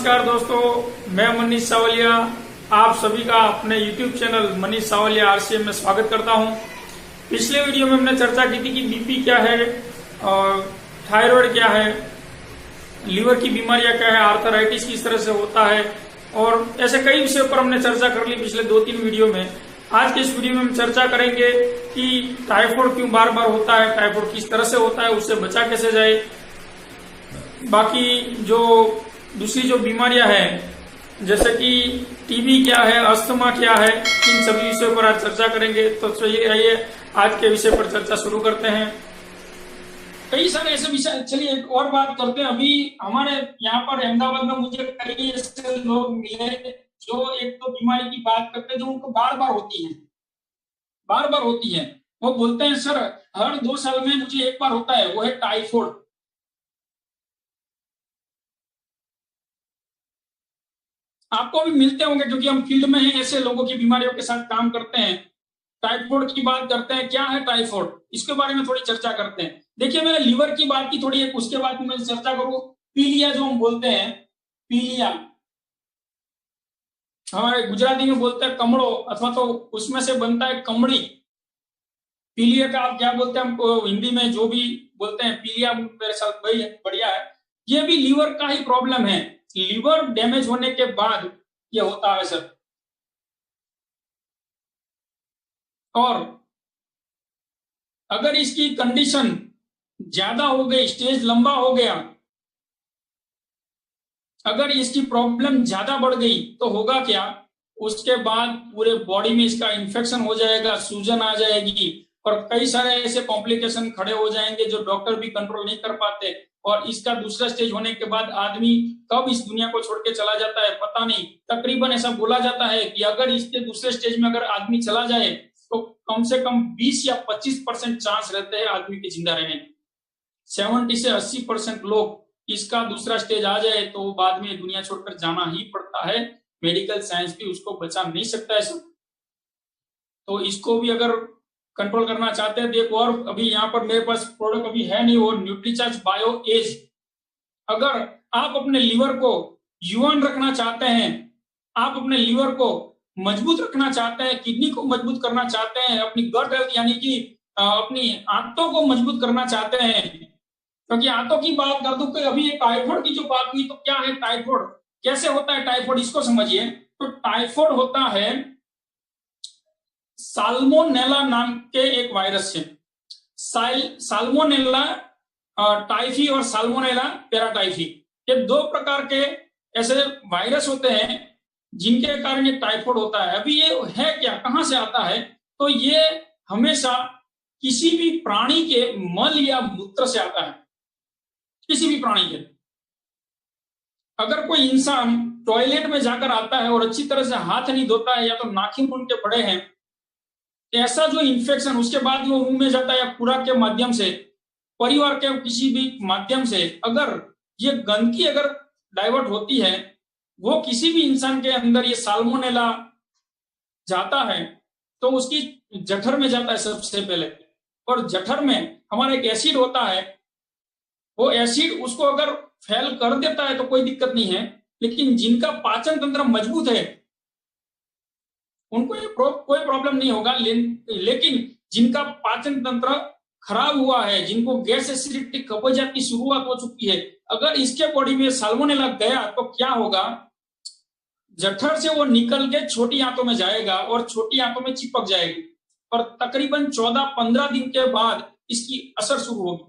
नमस्कार दोस्तों, मैं मनीष सावलिया आप सभी का अपने YouTube channel Manish Savaliya RCM में स्वागत करता हूं। पिछले वीडियो में हमने चर्चा की थी कि बीपी क्या है और थायराइड क्या है, लीवर की बीमारियां क्या है, आर्थराइटिस किस तरह से होता है और ऐसे कई विषयों पर हमने चर्चा कर ली पिछले 2-3 वीडियो में। आज के इस वीडियो में हम चर्चा करेंगे कि टाइफाइड क्यों बार बार होता है, टाइफाइड किस तरह से होता है, उससे बचा कैसे जाए। बाकी जो दूसरी जो बीमारियां हैं जैसे कि टीबी क्या है, अस्थमा क्या है, इन सभी विषयों पर आज चर्चा करेंगे। तो चलिए आइए आज के विषय पर चर्चा शुरू करते हैं। कई सारे ऐसे विषय, चलिए एक और बात करते हैं। अभी हमारे यहाँ पर अहमदाबाद में मुझे कई ऐसे लोग मिले जो एक तो बीमारी की बात करते हैं जो उनको बार बार होती है। वो बोलते हैं सर हर 2 साल में मुझे एक बार होता है, वो है टाइफाइड। आपको भी मिलते होंगे क्योंकि हम फील्ड में हैं, ऐसे लोगों की बीमारियों के साथ काम करते हैं। टाइफाइड की बात करते हैं, क्या है टाइफाइड, इसके बारे में थोड़ी चर्चा करते हैं। देखिए मैंने लीवर की बात की थोड़ी, एक उसके बाद मैं चर्चा करूं पीलिया जो हम बोलते हैं, पीलिया हमारे गुजराती में बोलते हैं कमड़ो, अथवा तो उसमें से बनता है कमड़ी। पीलिया का आप क्या बोलते हैं, हमको हिंदी में जो भी बोलते हैं पीलिया मेरे साथ वही बढ़िया है। ये भी लीवर का ही प्रॉब्लम है, लीवर डैमेज होने के बाद ये होता है सर। और अगर इसकी कंडीशन ज्यादा हो गई, स्टेज लंबा हो गया, अगर इसकी प्रॉब्लम ज्यादा बढ़ गई तो होगा क्या, उसके बाद पूरे बॉडी में इसका इन्फेक्शन हो जाएगा, सूजन आ जाएगी और कई सारे ऐसे कॉम्प्लिकेशन खड़े हो जाएंगे जो डॉक्टर भी कंट्रोल नहीं कर पाते। और इसका दूसरा स्टेज होने के बाद आदमी कब इस दुनिया को छोड़ के चला जाता है पता नहीं। तकरीबन ऐसा बोला जाता है कि अगर इसके दूसरे स्टेज में अगर आदमी चला जाए तो कम से कम 20 या 25% चांस रहते हैं आदमी के जिंदा रहने के। 70 से 80% लोग इसका दूसरा स्टेज आ जाए तो बाद में दुनिया छोड़कर जाना ही पड़ता है। मेडिकल साइंस भी उसको बचा नहीं सकता है सब। तो इसको भी अगर कंट्रोल करना चाहते हैं, देखो और अभी यहाँ पर मेरे पास प्रोडक्ट अभी है नहीं, वो न्यूट्रीचार्ज बायो एज। अगर आप अपने लीवर को युवान रखना चाहते हैं, आप अपने लीवर को मजबूत रखना चाहते हैं, किडनी को मजबूत करना चाहते हैं, अपनी गट हेल्थ यानी कि अपनी आंतों को मजबूत करना चाहते हैं, क्योंकि आंतों की बात कर दूं कि अभी टाइफाइड की जो बात हुई, तो क्या है टाइफाइड, कैसे होता है टाइफाइड, इसको समझिए। तो टाइफाइड होता है साल्मोनेला नाम के एक वायरस से। साल्मोनेला टाइफी और साल्मोनेला पैराटाइफी, ये 2 प्रकार के ऐसे वायरस होते हैं जिनके कारण ये टाइफाइड होता है। अभी ये है क्या, कहां से आता है, तो ये हमेशा किसी भी प्राणी के मल या मूत्र से आता है, किसी भी प्राणी के। अगर कोई इंसान टॉयलेट में जाकर आता है और अच्छी तरह से हाथ नहीं धोता है, या तो नाखून उनके बड़े हैं, ऐसा जो इन्फेक्शन उसके बाद वो मुंह में जाता है या खुराक के माध्यम से, परिवार के किसी भी माध्यम से, अगर ये गंदगी अगर डाइवर्ट होती है, वो किसी भी इंसान के अंदर ये साल्मोनेला जाता है तो उसकी जठर में जाता है सबसे पहले। और जठर में हमारा एक एसिड होता है, वो एसिड उसको अगर फैल कर देता है तो कोई दिक्कत नहीं है, लेकिन जिनका पाचन तंत्र मजबूत है उनको कोई प्रॉब्लम नहीं होगा। लेकिन जिनका पाचन तंत्र खराब हुआ है, जिनको गैस एसिडिटी कब्जियत की शुरुआत हो चुकी है, अगर इसके बॉडी में साल्मोनेला गया तो क्या होगा, जठर से वो निकल के छोटी आंतों में जाएगा और छोटी आंतों में चिपक जाएगी और तकरीबन 14-15 दिन के बाद इसकी असर शुरू होगी।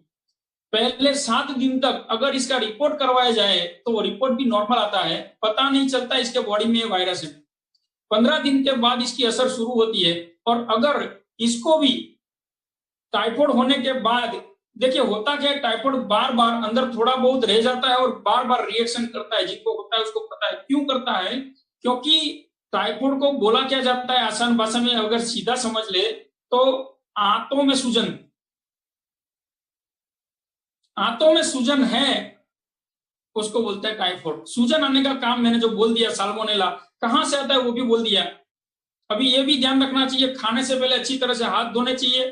पहले 7 दिन तक अगर इसका रिपोर्ट करवाया जाए तो वो रिपोर्ट भी नॉर्मल आता है, पता नहीं चलता इसके बॉडी में वायरस है। 15 दिन के बाद इसकी असर शुरू होती है। और अगर इसको भी टाइफाइड होने के बाद, देखिए होता क्या है, टाइफाइड बार बार अंदर थोड़ा बहुत रह जाता है और बार बार रिएक्शन करता है। जिनको होता है उसको पता है क्यों करता है, क्योंकि टाइफाइड को बोला क्या जाता है आसान भाषा में अगर सीधा समझ ले तो आंतों में सूजन, आंतों में सूजन है उसको बोलते हैं टाइफाइड। सूजन आने का काम मैंने जो बोल दिया, साल्मोनेला कहां से आता है वो भी बोल दिया। अभी ये भी ध्यान रखना चाहिए, खाने से पहले अच्छी तरह से हाथ धोने चाहिए,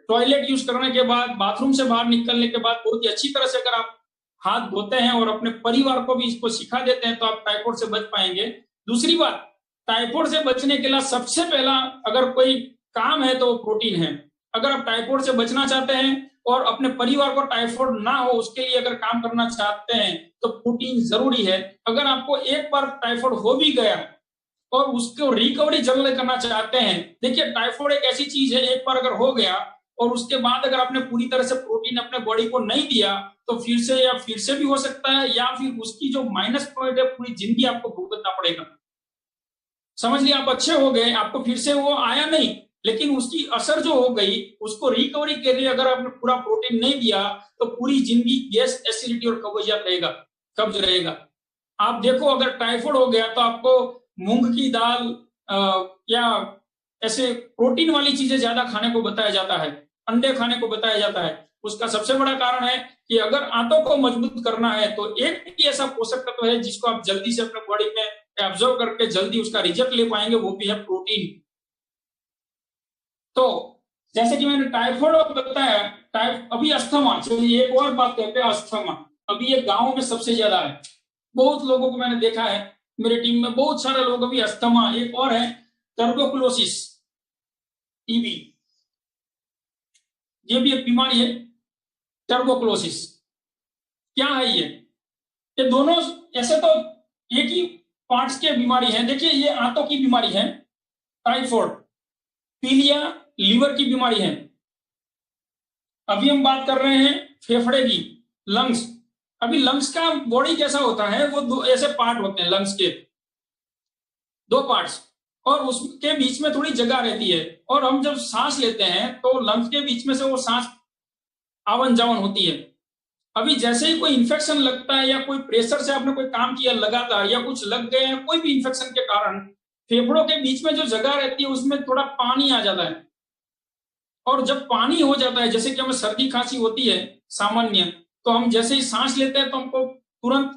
टॉयलेट यूज करने के बाद, बाथरूम से बाहर निकलने के बाद बहुत ही अच्छी तरह से अगर आप हाथ धोते हैं और अपने परिवार को भी इसको सिखा देते हैं तो आप टाइफाइड से बच पाएंगे। दूसरी बात, टाइफाइड से बचने के लिए सबसे पहला अगर कोई काम है तो प्रोटीन है। अगर आप टाइफाइड से बचना चाहते हैं और अपने परिवार को टाइफाइड ना हो उसके लिए अगर काम करना चाहते हैं तो प्रोटीन जरूरी है। अगर आपको एक बार टाइफाइड हो भी गया और उसको रिकवरी जल्द करना चाहते हैं, देखिए टाइफाइड एक ऐसी चीज है, एक बार अगर हो गया और उसके बाद अगर आपने पूरी तरह से प्रोटीन अपने बॉडी को नहीं दिया तो फिर से भी हो सकता है, या फिर उसकी जो माइनस पॉइंट है पूरी जिंदगी आपको भुगतना पड़ेगा। समझ लिया, आप अच्छे हो गए, आपको फिर से वो आया नहीं, लेकिन उसकी असर जो हो गई उसको रिकवरी के लिए अगर आपने पूरा प्रोटीन नहीं दिया तो पूरी जिंदगी गैस, एसिडिटी और कब्ज रहेगा। आप देखो अगर टाइफाइड हो गया तो आपको मूंग की दाल या ऐसे प्रोटीन वाली चीजें ज्यादा खाने को बताया जाता है, अंडे खाने को बताया जाता है। उसका सबसे बड़ा कारण है कि अगर आंतों को मजबूत करना है तो एक ही ऐसा पोषक तत्व है जिसको आप जल्दी से अपने बॉडी में एब्जॉर्ब करके जल्दी उसका रिजल्ट ले पाएंगे, वो भी है प्रोटीन। तो जैसे कि मैंने टाइफाइड बताया, अभी अस्थमा, चलिए एक और बात करते हैं अस्थमा। अभी ये गांव में सबसे ज्यादा है, बहुत लोगों को मैंने देखा है, मेरे टीम में बहुत सारे लोग अभी अस्थमा। एक और है टर्बोक्लोसिस, टीबी, ये भी एक बीमारी है टर्बोक्लोसिस। क्या है ये दोनों ऐसे तो एक ही पार्ट्स के बीमारी है। देखिए ये आंतों की बीमारी है टाइफाइड, पीलिया लीवर की बीमारी है। अभी हम बात कर रहे हैं फेफड़े की, लंग्स। अभी लंग्स का बॉडी कैसा होता है, वो दो ऐसे पार्ट होते हैं लंग्स के, दो पार्ट्स, और उसके बीच में थोड़ी जगह रहती है, और हम जब सांस लेते हैं तो लंग्स के बीच में से वो सांस आवन जावन होती है। अभी जैसे ही कोई इन्फेक्शन लगता है या कोई प्रेशर से आपने कोई काम किया लगातार या कुछ लग गया है कोई भी इन्फेक्शन के कारण, फेफड़ों के बीच में जो जगह रहती है उसमें थोड़ा पानी आ जाता है, और जब पानी हो जाता है, जैसे कि हमें सर्दी खांसी होती है सामान्य, तो हम जैसे ही सांस लेते हैं तो हमको तुरंत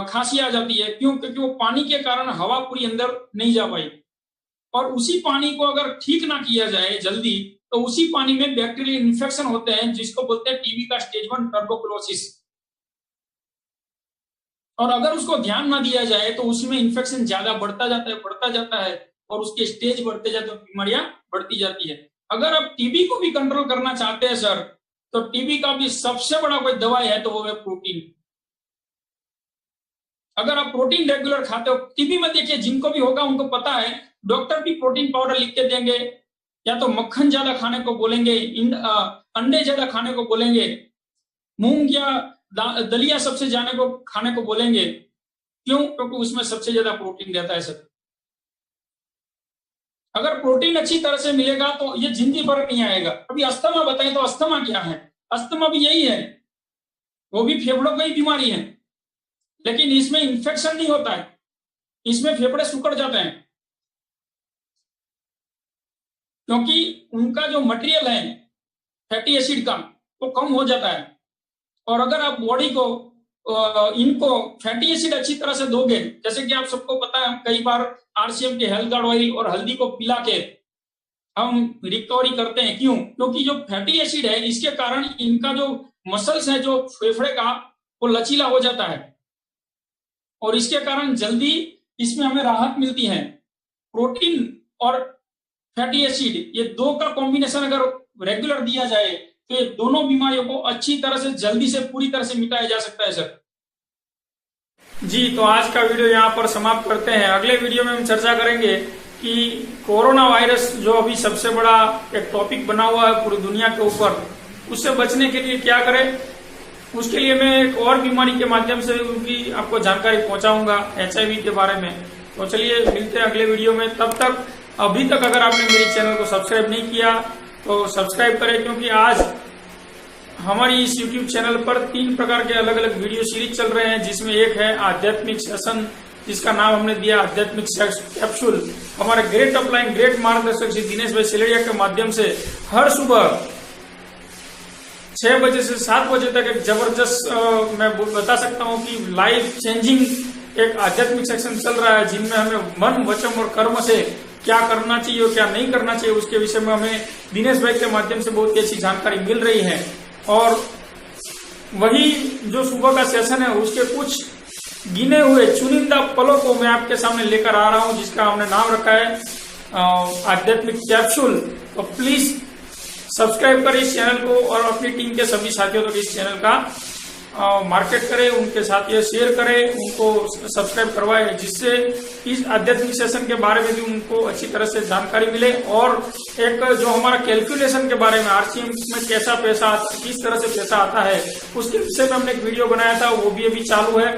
खांसी आ जाती है। क्यों? क्योंकि वो पानी के कारण हवा पूरी अंदर नहीं जा पाई, और उसी पानी को अगर ठीक ना किया जाए जल्दी तो उसी पानी में बैक्टीरियल इन्फेक्शन होते हैं, जिसको बोलते हैं टीबी का स्टेज 1 टर्बोक्लोसिस। और अगर उसको ध्यान ना दिया जाए तो उसमें इन्फेक्शन ज्यादा बढ़ता जाता है और उसके स्टेज बढ़ते जाते हैं, बीमारियां बढ़ती जाती है। अगर आप टीबी को भी कंट्रोल करना चाहते हैं सर, तो टीबी का भी सबसे बड़ा कोई दवाई है तो वो है प्रोटीन। अगर आप प्रोटीन रेगुलर खाते हो, टीबी में देखिए जिनको भी होगा उनको पता है, डॉक्टर भी प्रोटीन पाउडर लिख के देंगे, या तो मक्खन ज्यादा खाने को बोलेंगे, अंडे ज्यादा खाने को बोलेंगे, मूंग या दलिया सबसे खाने को बोलेंगे। क्यों? क्योंकि उसमें सबसे ज्यादा प्रोटीन रहता है सर। अगर प्रोटीन अच्छी तरह से मिलेगा तो ये जिंदगी भर नहीं आएगा। अभी अस्थमा बताएं तो अस्थमा क्या है? अस्थमा भी यही है, वो भी फेफड़ों की बीमारी है, लेकिन इसमें इन्फेक्शन नहीं होता है, इसमें फेफड़े सिकुड़ जाते हैं, क्योंकि उनका जो मटेरियल है फैटी एसिड का वो कम हो जाता है। और अगर आप बॉडी को इनको फैटी एसिड अच्छी तरह से दोगे, जैसे कि आप सबको पता है, हम कई बार आरसीएम के हेल्थ गार्ड ऑयल और हल्दी को पिला के हम रिकवरी करते हैं। क्यों? क्योंकि जो फैटी एसिड है इसके कारण इनका जो मसल्स है जो फेफड़े का, वो लचीला हो जाता है, और इसके कारण जल्दी इसमें हमें राहत मिलती है। प्रोटीन और फैटी एसिड, ये दो का कॉम्बिनेशन अगर रेगुलर दिया जाए तो ये दोनों बीमारियों को अच्छी तरह से जल्दी से पूरी तरह से मिटाया जा सकता है सर। जी, तो आज का वीडियो यहाँ पर समाप्त करते हैं। अगले वीडियो में हम चर्चा करेंगे कि कोरोना वायरस जो अभी सबसे बड़ा एक टॉपिक बना हुआ है पूरी दुनिया के ऊपर, उससे बचने के लिए क्या करें। उसके लिए मैं एक और बीमारी के माध्यम से उनकी आपको जानकारी पहुंचाऊंगा, HIV के बारे में। तो चलिए मिलते हैं अगले वीडियो में। तब तक अभी तक अगर आपने मेरे चैनल को सब्सक्राइब नहीं किया तो सब्सक्राइब करें, क्योंकि आज हमारी इस YouTube चैनल पर 3 प्रकार के अलग अलग वीडियो सीरीज चल रहे हैं, जिसमें एक है आध्यात्मिक सेशन, जिसका नाम हमने दिया आध्यात्मिक कैप्सूल। हमारे ग्रेट अपलाइन ग्रेट मार्गदर्शक श्री दिनेश भाई सिलेरिया के माध्यम से हर सुबह 6 बजे से 7 बजे तक एक जबरदस्त मैं बता सकता हूँ कि लाइफ चेंजिंग एक आध्यात्मिक सेक्शन चल रहा है, जिनमें हमें मन, वचन और कर्म से क्या करना चाहिए और क्या नहीं करना चाहिए उसके विषय में हमें दिनेश भाई के माध्यम से बहुत ही अच्छी जानकारी मिल रही है। और वही जो सुबह का सेशन है उसके कुछ गिने हुए चुनिंदा पलों को मैं आपके सामने लेकर आ रहा हूं, जिसका हमने नाम रखा है आध्यात्मिक कैप्सूल। तो प्लीज सब्सक्राइब करें इस चैनल को और अपनी टीम के सभी साथियों तक इस चैनल का मार्केट करें, उनके साथ ये शेयर करें, उनको सब्सक्राइब करवाएं, जिससे इस आध्यात्मिक सेशन के बारे में भी उनको अच्छी तरह से जानकारी मिले। और एक जो हमारा कैलकुलेशन के बारे में RCM में कैसा पैसा किस तरह से पैसा आता है उसके विषय में हमने एक वीडियो बनाया था, वो भी अभी चालू है,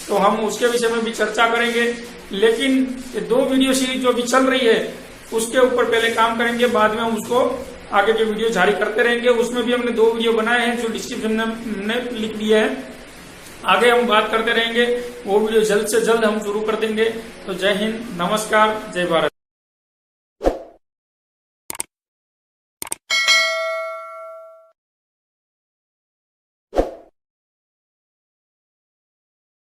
तो हम उसके विषय में भी चर्चा करेंगे। लेकिन ये 2 वीडियो सीरीज जो अभी चल रही है उसके ऊपर पहले काम करेंगे, बाद में हम उसको आगे के वीडियो जारी करते रहेंगे। उसमें भी हमने 2 वीडियो बनाए हैं जो डिस्क्रिप्शन में हमने लिख दिया है, आगे हम बात करते रहेंगे। वो वीडियो जल्द से जल्द हम शुरू कर देंगे। तो जय हिंद, नमस्कार, जय भारत।